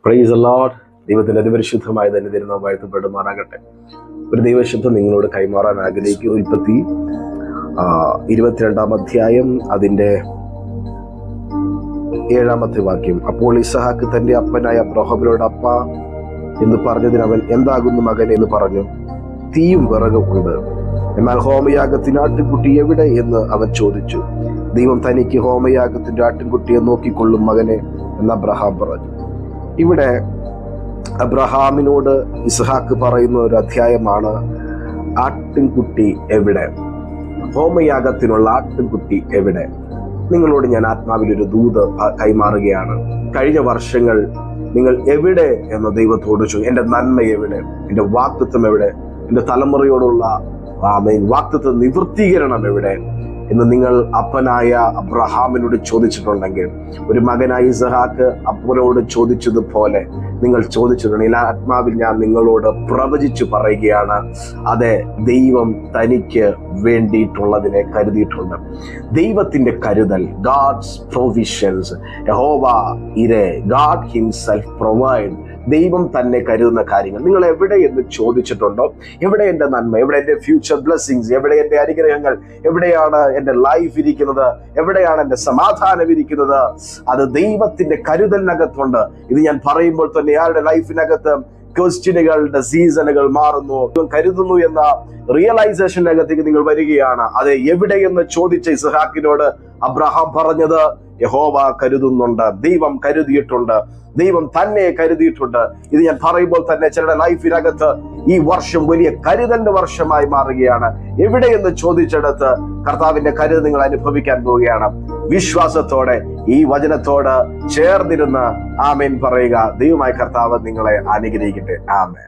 Praise the Lord. ദൈവത്തിന്റെ അതിപരിശുദ്ധമായ തന്നെ തിരുനാമം വാഴ്ത്തപ്പെടുമാറാകട്ടെ. ഒരു ദൈവശുദ്ധം നിങ്ങളോട് കൈമാറാൻ ആഗ്രഹിക്കുക. ഉൽപ്പത്തി 22-ാം അധ്യായം അതിൻ്റെ 7-ാമത്തെ വാക്യം. അപ്പോൾ ഇസഹാക്ക് തന്റെ അപ്പനായ അബ്രാഹാമിനോട് അപ്പ എന്ന് പറഞ്ഞതിന് അവൻ, എന്താകുന്നു മകൻ എന്ന് പറഞ്ഞു. തീയും വിറകും ഉണ്ട്, എന്നാൽ ഹോമയാഗത്തിന് ആട്ടിൻകുട്ടി എവിടെ എന്ന് അവൻ ചോദിച്ചു. ദൈവം തനിക്ക് ഹോമയാഗത്തിന്റെ ആട്ടിൻകുട്ടിയെ നോക്കിക്കൊള്ളും മകനെ എന്ന് അബ്രഹാം പറഞ്ഞു. ഇവിടെ അബ്രഹാമിനോട് ഇസ്ഹാക്ക് പറയുന്ന ഒരു അധ്യായമാണ് ആട്ടിൻകുട്ടി എവിടെ, ഹോമയാഗത്തിനുള്ള ആട്ടിൻകുട്ടി എവിടെ. നിങ്ങളോട് ഞാൻ ആത്മാവിലൊരു ദൂത് കൈമാറുകയാണ്. കഴിഞ്ഞ വർഷങ്ങൾ നിങ്ങൾ എവിടെ എന്ന് ദൈവത്തോട് ചോദിച്ചു. എൻ്റെ നന്മ എവിടെ, എൻ്റെ വാക്തത്വം എവിടെ, എൻ്റെ തലമുറയോടുള്ള വാക്തത്വ നിവൃത്തീകരണം എവിടെ എന്ന് നിങ്ങൾ അപ്പനായ അബ്രഹാമിനോട് ചോദിച്ചിട്ടുണ്ടെങ്കിൽ, ഒരു മകനായ ഇസ്ഹാക്ക് അപ്പനോട് ചോദിച്ചതുപോലെ നിങ്ങൾ ചോദിച്ചിട്ടുണ്ടെങ്കിൽ, ആത്മാവിൽ ഞാൻ നിങ്ങളോട് പ്രവചിച്ചു പറയുകയാണ്, അതെ, ദൈവം തനിക്ക് വേണ്ടിയിട്ടുള്ളതിനെ കരുതിയിട്ടുണ്ട്. ദൈവത്തിന്റെ കരുതൽ, ഗാഡ്സ് പ്രൊവിഷൻസ്, യഹോവ ഇരേ, ഗാഡ് ഹിംസെൽഫ് പ്രൊവൈഡ്. ദൈവം തന്നെ കരുതുന്ന കാര്യങ്ങൾ നിങ്ങൾ എവിടെ എന്ന് ചോദിച്ചിട്ടുണ്ടോ? എവിടെ എൻ്റെ നന്മ, എവിടെ എൻ്റെ ഫ്യൂച്ചർ ബ്ലെസ്സിങ്സ്, എവിടെ എൻ്റെ അനുഗ്രഹങ്ങൾ, എവിടെയാണ് എൻ്റെ ലൈഫ് ഇരിക്കുന്നത്, എവിടെയാണ് എൻ്റെ സമാധാനം ഇരിക്കുന്നത്? അത് ദൈവത്തിന്റെ കരുതലിനകത്തുണ്ട്. ഇത് ഞാൻ പറയുമ്പോൾ തന്നെ ആരുടെ ലൈഫിനകത്ത് ക്വസ്റ്റ്യനുകളുടെ സീസണുകൾ മാറുന്നു, കരുതുന്നു എന്ന റിയലൈസേഷനകത്തേക്ക് നിങ്ങൾ വരികയാണ്. അത് എവിടെയെന്ന് ചോദിച്ച ഇസ്ഹാക്കിനോട് അബ്രഹാം പറഞ്ഞത്, യഹോവ കരുതുന്നുണ്ട്, ദൈവം കരുതിയിട്ടുണ്ട്, ദൈവം തന്നെ കരുതിയിട്ടുണ്ട്. ഇത് ഞാൻ പറയുമ്പോൾ തന്നെ ചിലരുടെ ലൈഫിനകത്ത് ഈ വർഷം വലിയ കരുതലിന്റെ വർഷമായി മാറുകയാണ്. എവിടെയെന്ന് ചോദിച്ചിടത്ത് കർത്താവിന്റെ കരുതൽ നിങ്ങൾ അനുഭവിക്കാൻ പോവുകയാണ്. വിശ്വാസത്തോടെ ഈ വചനത്തോട് ചേർന്നിരുന്ന് ആമേൻ പറയുക. ദൈവമായ കർത്താവ് നിങ്ങളെ അനുഗ്രഹിക്കട്ടെ. ആമേൻ.